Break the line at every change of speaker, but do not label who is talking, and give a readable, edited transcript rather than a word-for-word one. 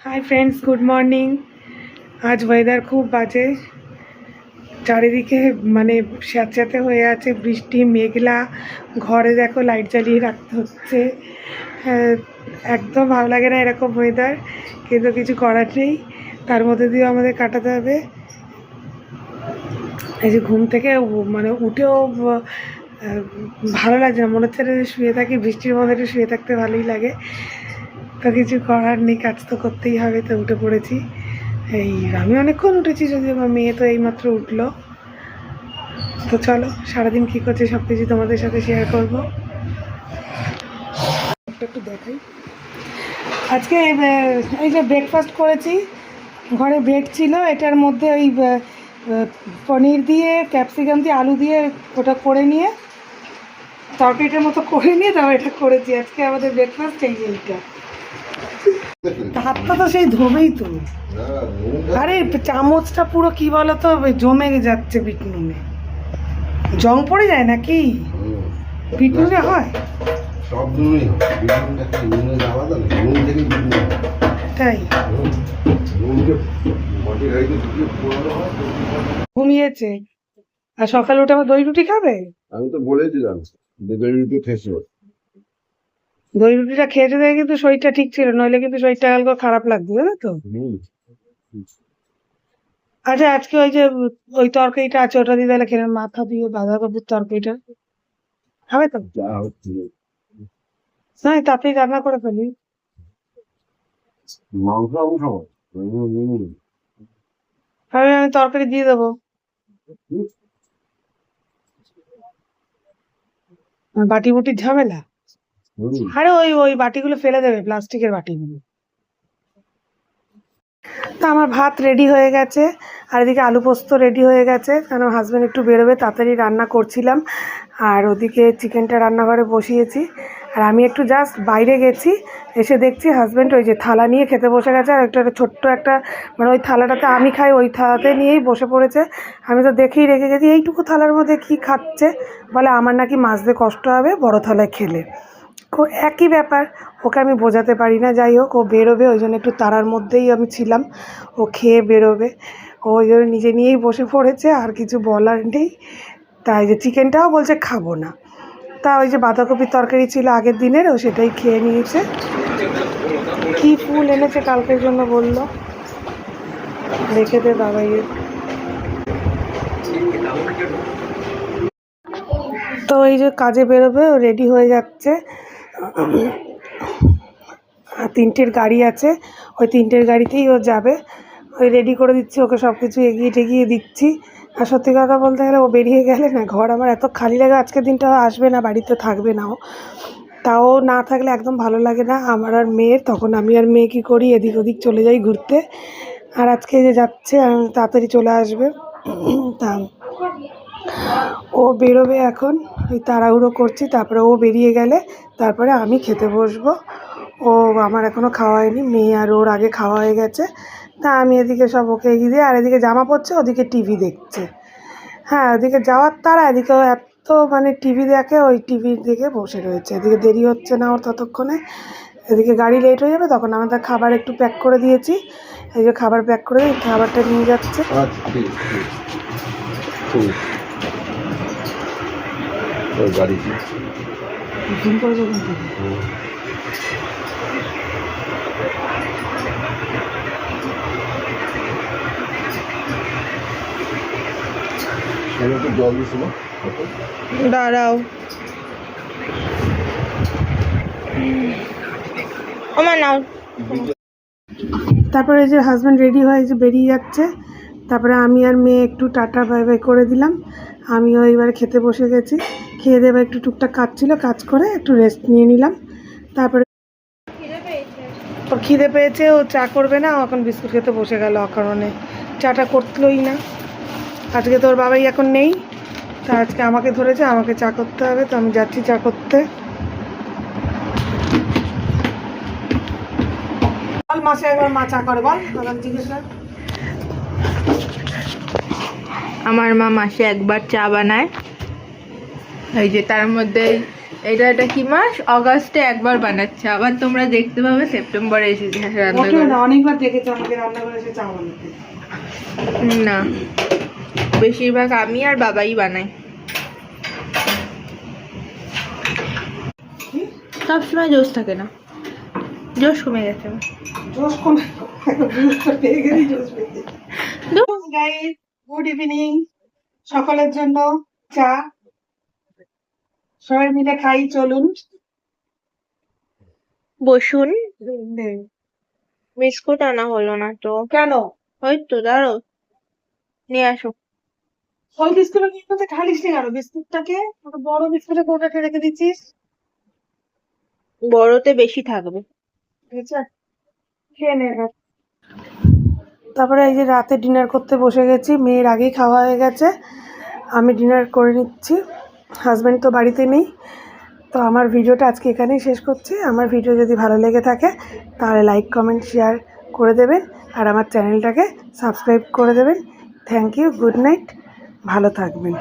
Hi friends, good morning. আজ weather খুব বাজে, চারিদিকে মানে স্যাঁতস্যাঁতে হয়ে আছে, বৃষ্টি মেঘলা। ঘরে দেখো লাইট জ্বালিয়ে রাখতে হচ্ছে। একদম ভালো লাগে না এরকম ওয়েদার, কিন্তু কিছু করার নেই, তার মধ্যে দিয়েও আমাদের কাটাতে হবে। এই যে ঘুম থেকে মানে উঠেও ভালো লাগছে না, মনে হচ্ছে শুয়ে থাকি, বৃষ্টির মধ্যে শুয়ে থাকতে ভালোই লাগে। তো কিছু করার নেই, কাজ তো করতেই হবে, তো উঠে পড়েছি। আমি অনেকক্ষণ উঠেছি, যদি আমার মেয়ে তো এইমাত্র উঠলো। তো চলো সারাদিন কী করছে সব কিছু তোমাদের সাথে শেয়ার করবো। একটু দেখাই। আজকে এই যে ব্রেকফাস্ট করেছি, ঘরে ব্রেড ছিল, এটার মধ্যে ওই পনির দিয়ে ক্যাপসিকাম দিয়ে আলু দিয়ে ওটা করে নিয়ে তরকারিটার মতো করে নিয়ে তারপর এটা করেছি। আজকে আমাদের ব্রেকফাস্ট এই যে এইটা। হাতটা তো সেই ধোবেই তো, আরে চামচটা পুরো কি বলতো জমে যাচ্ছে, বিট নুনে জং পড়ে যায় নাকি? বিট নুনে হয়
সব নুনই
তাই? ঘুমিয়েছে আর সকালে উঠে আবার দই রুটি খাবে।
আমি তো বলেছিলাম দই রুটি খেয়েছিল,
দই রুটিটা খেয়েছে দেখে কিন্তু শরীরটা ঠিক ছিল, নইলে কিন্তু শরীরটা হালকা খারাপ লাগবে, জানো তো। আচ্ছা আজকে ওই যে ওই তরকারিটা আছে, ওটা দিয়ে তাহলে খেলেন, মাথা দিয়ে বাঁধাকপির তরকারিটা খাবে তো?
যা হচ্ছে
না তাতেই রান্না করে ফেলি।
মাংস আমি খাবো।
আমি তরকারি দিয়ে দেবো। বাটি বুটির ঝামেলা। আরে ওই ওই বাটিগুলো ফেলে দেবে, প্লাস্টিকের বাটিগুলো। তো আমার ভাত রেডি হয়ে গেছে, আর এদিকে আলু পোস্ত রেডি হয়ে গেছে, কারণ হাজব্যান্ড একটু বেরোবে, তাড়াতাড়ি রান্না করছিলাম। আর ওদিকে চিকেনটা রান্নাঘরে বসিয়েছি, আর আমি একটু জাস্ট বাইরে গেছি, এসে দেখছি হাজব্যান্ড ওই যে থালা নিয়ে খেতে বসে গেছে। আর একটা ছোট্ট একটা মানে ওই থালাটাতে আমি খাই, ওই থালাতে নিয়েই বসে পড়েছে। আমি তো দেখেই রেখে গেছি, এইটুকু থালার মধ্যে কি খাচ্ছে, বলে আমার নাকি মাজতে কষ্ট হবে বড় থালায় খেলে। একই ব্যাপার, ওকে আমি বোঝাতে পারি না। যাই হোক, ও বেরোবে, ওই জন্য একটু তাড়ার মধ্যেই আমি ছিলাম, ও খেয়ে বেরোবে। ও ওই জন্য নিজে নিয়েই বসে পড়েছে, আর কিছু বলার নেই। তাই যে চিকেনটাও বলছে খাবো না, তা ওই যে বাঁধাকপির তরকারি ছিল আগের দিনের, ও সেটাই খেয়ে নিয়েছে। কি ফুল এনেছে কালকের জন্য বললো, রেখে দে বাবাইয়ের। তো এই যে কাজে বেরোবে, ও রেডি হয়ে যাচ্ছে। 3টের গাড়ি আছে, ওই 3টের গাড়িতেই ও যাবে। ওই রেডি করে দিচ্ছি ওকে, সব কিছু এগিয়ে টেগিয়ে দিচ্ছি। আর সত্যি কথা বলতে গেলে ও বেরিয়ে গেলে না, ঘর আমার এত খালি লাগে। আজকের দিনটা আসবে না, বাড়িতে থাকবে না ও, তাও না থাকলে একদম ভালো লাগে না আমার আর মেয়ের। তখন আমি আর মেয়ে কী করি, এদিক ওদিক চলে যাই ঘুরতে। আর আজকে যে যাচ্ছে তাড়াতাড়ি চলে আসবে। তা ও বেরোবে এখন, ওই তাড়াহুড়ো করছি, তারপরে ও বেরিয়ে গেলে তারপরে আমি খেতে বসবো। ও আমার এখনও খাওয়া হয়নি, মেয়ে আর ওর আগে খাওয়া হয়ে গেছে। তা আমি এদিকে সব ওকে এগিয়ে দিয়ে, আর এদিকে জামা পরছে, ওদিকে টিভি দেখছে। হ্যাঁ, ওদিকে যাওয়ার তারা, এদিকে ও এত মানে টিভি দেখে, ওই টিভির দিকে বসে রয়েছে। এদিকে দেরি হচ্ছে না ওর ততক্ষণে, এদিকে গাড়ি লেট হয়ে যাবে। তখন আমাদের খাবার একটু প্যাক করে দিয়েছি, এই যে খাবার প্যাক করে দিই, খাবারটা নিয়ে যাচ্ছে।
গাড়ি
ঘুম করে যখন
জল দিছিল,
দাঁড়াও আমার নাও।
তারপরে এই যে হাজব্যান্ড রেডি হয়ে যে বেরিয়ে যাচ্ছে, তারপরে আমি আর মেয়ে একটু টাটা বাই বাই করে দিলাম। আমিও এবারে খেতে বসে গেছি, খেয়ে দেবে একটু টুকটাক কাজ ছিল, কাজ করে একটু রেস্ট নিয়ে নিলাম। তারপরে ওর খিদে পেয়েছে, ও চা করবে না, ও এখন বিস্কুট খেতে বসে গেল অকারণে, চাটা করতলই না। আজকে তোর বাবাই এখন নেই, তা আজকে আমাকে ধরেছে, আমাকে চা করতে হবে, তো আমি যাচ্ছি চা করতে। বল মাসে একবার মা চা করে, বল জিজ্ঞেস কর।
আমার মা মাসে একবার চা বানায়, এই যে তার মধ্যে এটা কি মাস? অগাস্টে একবার বানাচ্ছে, আবার তোমরা দেখতে পাবে সেপ্টেম্বরে এসেছে রান্না
মোটেও
করে।
না, অনেকবার দেখেছি আমাকে রান্না করে এসে চা বানাতে।
না, বেশিরভাগ আমি আর বাবাই বানাই।
কি?
সবসময় জোশ থাকে না, জোশ কমে গেছে আমার।
জোশ কমে জোশটা পেয়ে গেলেই জোশ পেয়ে গাইস, গুড ইভিনিং। সকলের জন্য চা, সবাই মিলে খাই, চলুন।
বসুন। বিস্কুট আনা হলো না তো।
কেন
ওই তো দাঁড়ো, নিয়ে আসো।
ওই বিস্কুট নিয়ে তো ঢালিস নি কেন? বিস্কুটটাকে ওটা বড় বিস্কুটের কৌটাতে রেখে দিচ্ছিস।
বড়তে বেশি থাকবে।
ঠিক আছে, খেয়ে নে এবার। তারপরে এই যে রাতে ডিনার করতে বসে গেছি, মেয়ের আগেই খাওয়া হয়ে গেছে, আমি ডিনার করে নিচ্ছি। হাজব্যান্ড তো বাড়িতে নেই। তো আমার ভিডিওটা আজকে এখানেই শেষ করছি। আমার ভিডিও যদি ভালো লেগে থাকে তাহলে লাইক কমেন্ট শেয়ার করে দেবেন, আর আমার চ্যানেলটাকে সাবস্ক্রাইব করে দেবেন। থ্যাংক ইউ, গুড নাইট, ভালো থাকবেন।